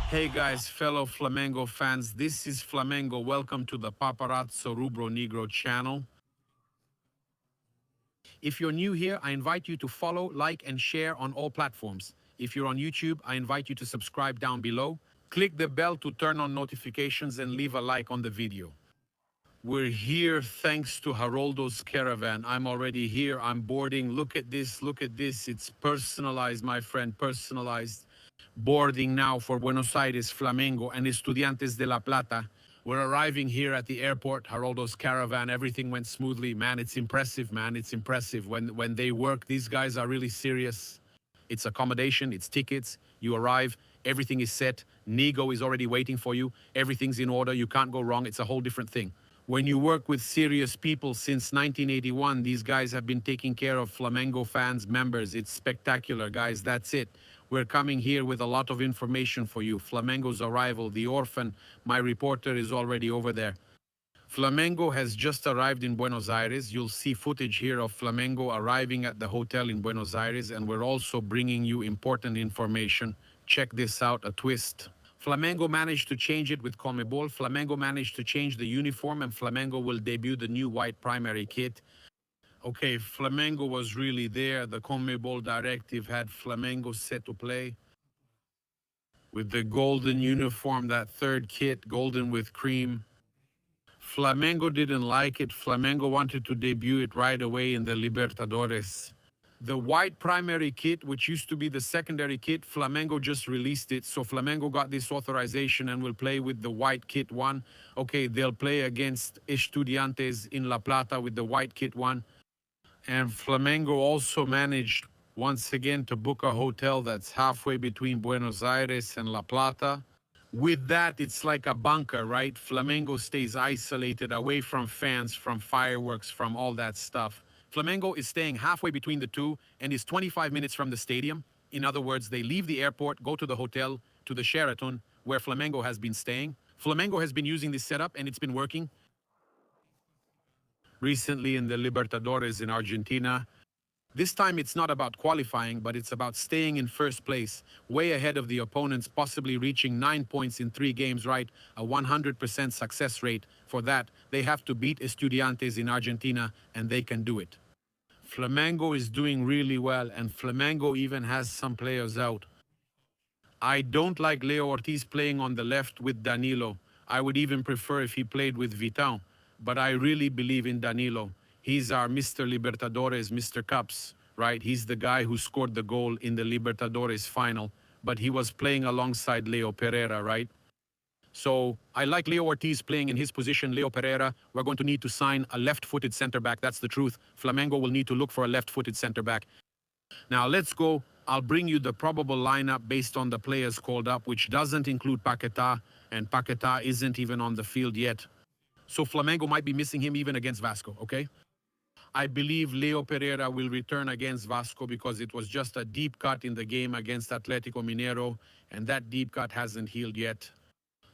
Hey guys, fellow Flamengo fans, this is Flamengo. Welcome to the Paparazzo Rubro Negro channel. If you're new here, I invite you to follow, like, and share on all platforms. If you're on YouTube, I invite you to subscribe down below. Click the bell to turn on notifications and leave a like on the video. We're here thanks to Haroldo's Caravan. I'm already here. I'm boarding. Look at this. Look at this. It's personalized, my friend. Personalized. Boarding now for Buenos Aires, Flamengo, and Estudiantes de La Plata. We're arriving here at the airport. Haroldo's Caravan. Everything went smoothly. Man, it's impressive, man. It's impressive. When they work, these guys are really serious. It's accommodation, it's tickets. You arrive, everything is set. Nigo is already waiting for you. Everything's in order. You can't go wrong. It's a whole different thing. When you work with serious people since 1981, these guys have been taking care of Flamengo fans, members. It's spectacular, guys. That's it. We're coming here with a lot of information for you. Flamengo's arrival, the orphan, my reporter is already over there. Flamengo has just arrived in Buenos Aires. You'll see footage here of Flamengo arriving at the hotel in Buenos Aires, and we're also bringing you important information. Check this out, a twist. Flamengo managed to change it with Conmebol. Flamengo managed to change the uniform, and Flamengo will debut the new white primary kit. Okay, Flamengo was really there. The Conmebol directive had Flamengo set to play with the golden uniform, that third kit, golden with cream. Flamengo didn't like it. Flamengo wanted to debut it right away in the Libertadores. The white primary kit, which used to be the secondary kit, Flamengo just released it. So Flamengo got this authorization and will play with the white kit one. Okay, they'll play against Estudiantes in La Plata with the white kit one. And Flamengo also managed once again to book a hotel that's halfway between Buenos Aires and La Plata. With that, it's like a bunker, right? Flamengo stays isolated, away from fans, from fireworks, from all that stuff. Flamengo is staying halfway between the two and is 25 minutes from the stadium. In other words, they leave the airport, go to the hotel, to the Sheraton, where Flamengo has been staying. Flamengo has been using this setup and it's been working. Recently in the Libertadores in Argentina, this time it's not about qualifying, but it's about staying in first place, way ahead of the opponents, possibly reaching 9 points in 3 games, right? A 100% success rate. For that, they have to beat Estudiantes in Argentina, and they can do it. Flamengo is doing really well, and Flamengo even has some players out. I don't like Leo Ortiz playing on the left with Danilo. I would even prefer if he played with Vitão, but I really believe in Danilo. He's our Mr. Libertadores, Mr. Cups, right? He's the guy who scored the goal in the Libertadores final, but he was playing alongside Leo Pereira, right? So I like Leo Ortiz playing in his position. Leo Pereira, we're going to need to sign a left-footed center back. That's the truth. Flamengo will need to look for a left-footed center back. Now let's go. I'll bring you the probable lineup based on the players called up, which doesn't include Paquetá, and Paquetá isn't even on the field yet. So Flamengo might be missing him even against Vasco, okay? I believe Leo Pereira will return against Vasco because it was just a deep cut in the game against Atlético Mineiro, and that deep cut hasn't healed yet.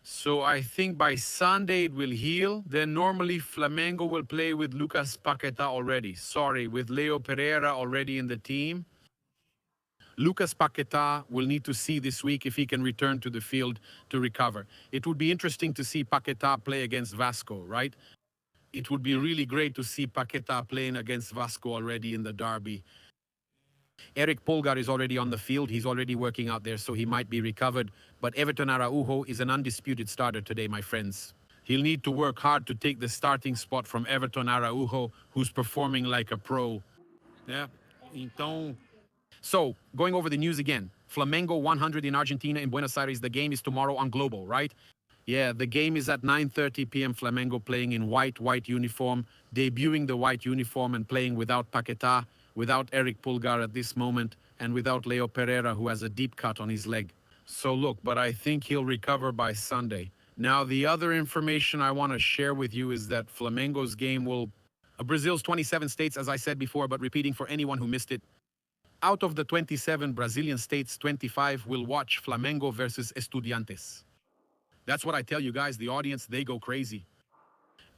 So I think by Sunday it will heal. Then normally Flamengo will play with Lucas Paquetá already. Sorry, with Leo Pereira already in the team. Lucas Paquetá will need to see this week if he can return to the field to recover. It would be interesting to see Paquetá play against Vasco, right? It would be really great to see Paquetá playing against Vasco already in the derby. Eric Pulgar is already on the field. He's already working out there, so he might be recovered. But Everton Araujo is an undisputed starter today, my friends. He'll need to work hard to take the starting spot from Everton Araujo, who's performing like a pro. Yeah, então... So, going over the news again. Flamengo 100 in Argentina in Buenos Aires. The game is tomorrow on Global, right? Yeah, the game is at 9:30 p.m. Flamengo playing in white uniform, debuting the white uniform and playing without Paquetá, without Eric Pulgar at this moment, and without Leo Pereira, who has a deep cut on his leg. So look, but I think he'll recover by Sunday. Now, the other information I want to share with you is that Flamengo's game will... Brazil's 27 states, as I said before, but repeating for anyone who missed it. Out of the 27 Brazilian states, 25 will watch Flamengo versus Estudiantes. That's what I tell you guys, the audience, they go crazy.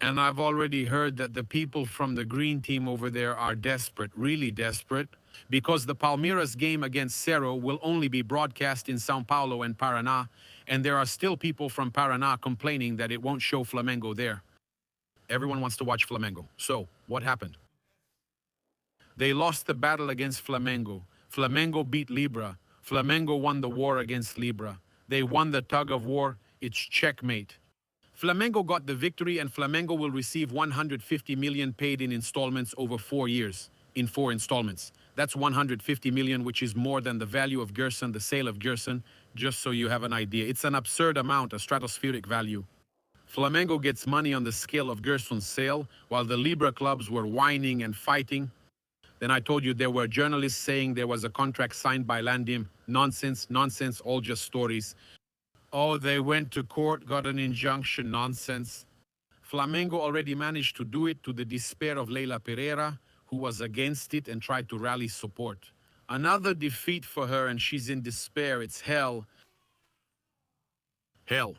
And I've already heard that the people from the green team over there are desperate, really desperate, because the Palmeiras game against Cerro will only be broadcast in Sao Paulo and Paraná, and there are still people from Paraná complaining that it won't show Flamengo there. Everyone wants to watch Flamengo. So, what happened? They lost the battle against Flamengo. Flamengo beat Libra. Flamengo won the war against Libra. They won the tug of war. It's checkmate. Flamengo got the victory, and Flamengo will receive 150 million paid in installments over 4 years, in 4 installments. That's 150 million, which is more than the value of Gerson, the sale of Gerson, just so you have an idea. It's an absurd amount, a stratospheric value. Flamengo gets money on the scale of Gerson's sale, while the Libra clubs were whining and fighting. Then I told you there were journalists saying there was a contract signed by Landim. Nonsense, nonsense, all just stories. Oh, they went to court, got an injunction, nonsense. Flamengo already managed to do it, to the despair of Leila Pereira, who was against it and tried to rally support. Another defeat for her, and she's in despair. It's hell. Hell.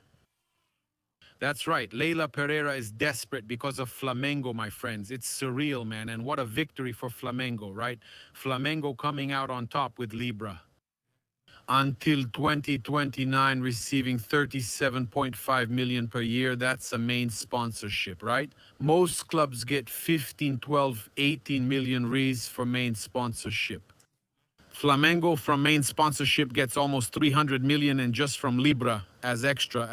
That's right, Leila Pereira is desperate because of Flamengo, my friends. It's surreal, man, and what a victory for Flamengo, right? Flamengo coming out on top with Libra. Until 2029, receiving 37.5 million per year. That's a main sponsorship, right? Most clubs get 15, 12, 18 million reais for main sponsorship. Flamengo from main sponsorship gets almost 300 million, and just from Libra as extra,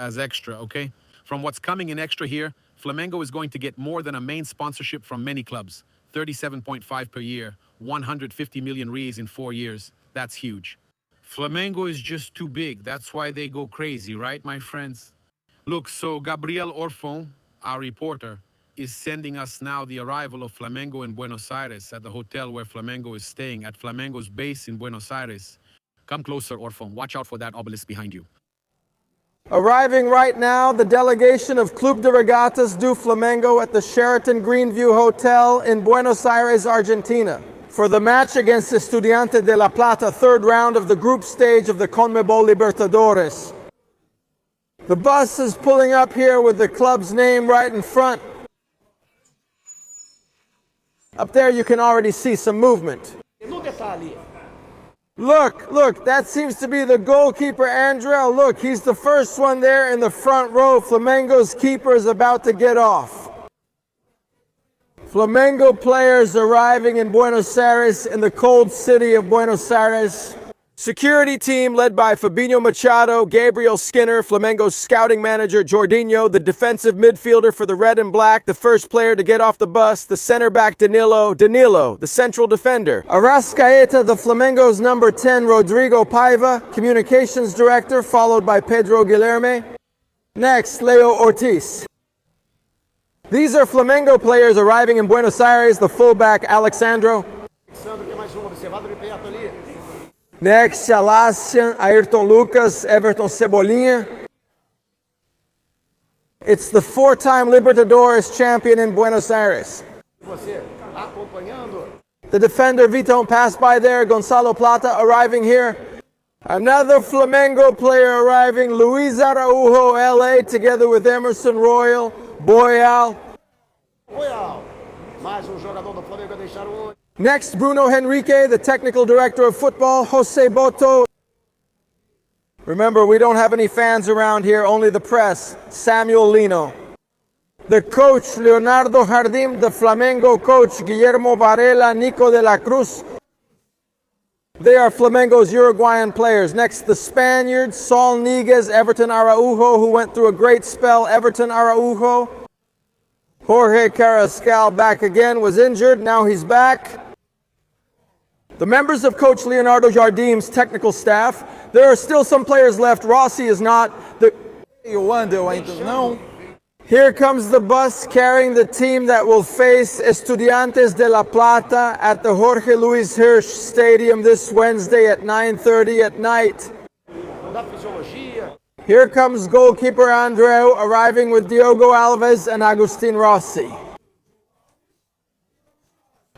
okay? From what's coming in extra here, Flamengo is going to get more than a main sponsorship from many clubs. 37.5 per year, 150 million reais in 4 years. That's huge. Flamengo is just too big. That's why they go crazy, right, my friends? Look, so Gabriel Orfon, our reporter, is sending us now the arrival of Flamengo in Buenos Aires at the hotel where Flamengo is staying, at Flamengo's base in Buenos Aires. Come closer, Orfon. Watch out for that obelisk behind you. Arriving right now, the delegation of Club de Regatas do Flamengo at the Sheraton Greenview Hotel in Buenos Aires, Argentina, for the match against Estudiantes de La Plata, third round of the group stage of the CONMEBOL Libertadores. The bus is pulling up here with the club's name right in front. Up there you can already see some movement. Look, that seems to be the goalkeeper, Andrea. Look, he's the first one there in the front row. Flamengo's keeper is about to get off. Flamengo players arriving in Buenos Aires, in the cold city of Buenos Aires. Security team led by Fabinho Machado, Gabriel Skinner, Flamengo's scouting manager Jorginho, the defensive midfielder for the red and black, the first player to get off the bus, the center back Danilo, the central defender. Arrascaeta, the Flamengo's number 10, Rodrigo Paiva, communications director, followed by Pedro Guilherme. Next, Leo Ortiz. These are Flamengo players arriving in Buenos Aires, the fullback Alexandro. Next, Alassian, Ayrton Lucas, Everton Cebolinha. It's the 4-time Libertadores champion in Buenos Aires. The defender Vitão passed by there, Gonzalo Plata arriving here. Another Flamengo player arriving, Luis Araujo, LA, together with Emerson Royal, Boyal. Next, Bruno Henrique, the technical director of football, Jose Boto. Remember, we don't have any fans around here, only the press, Samuel Lino. The coach, Leonardo Jardim, the Flamengo coach, Guillermo Varela, Nico de la Cruz. They are Flamengo's Uruguayan players. Next, the Spaniards, Saul Niguez, Everton Araujo, who went through a great spell, Everton Araujo. Jorge Carrascal back again, was injured, now he's back. The members of Coach Leonardo Jardim's technical staff. There are still some players left. Rossi is not. Here comes the bus carrying the team that will face Estudiantes de La Plata at the Jorge Luis Hirsch Stadium this Wednesday at 9:30 at night. Here comes goalkeeper Andreu arriving with Diogo Alves and Agustin Rossi.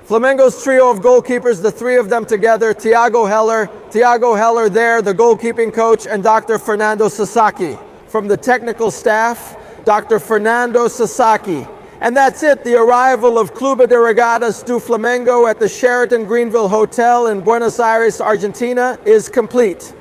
Flamengo's trio of goalkeepers, the three of them together, Thiago Heller there, the goalkeeping coach, and Dr. Fernando Sasaki. From the technical staff, Dr. Fernando Sasaki. And that's it. The arrival of Clube de Regatas do Flamengo at the Sheraton Greenville Hotel in Buenos Aires, Argentina is complete.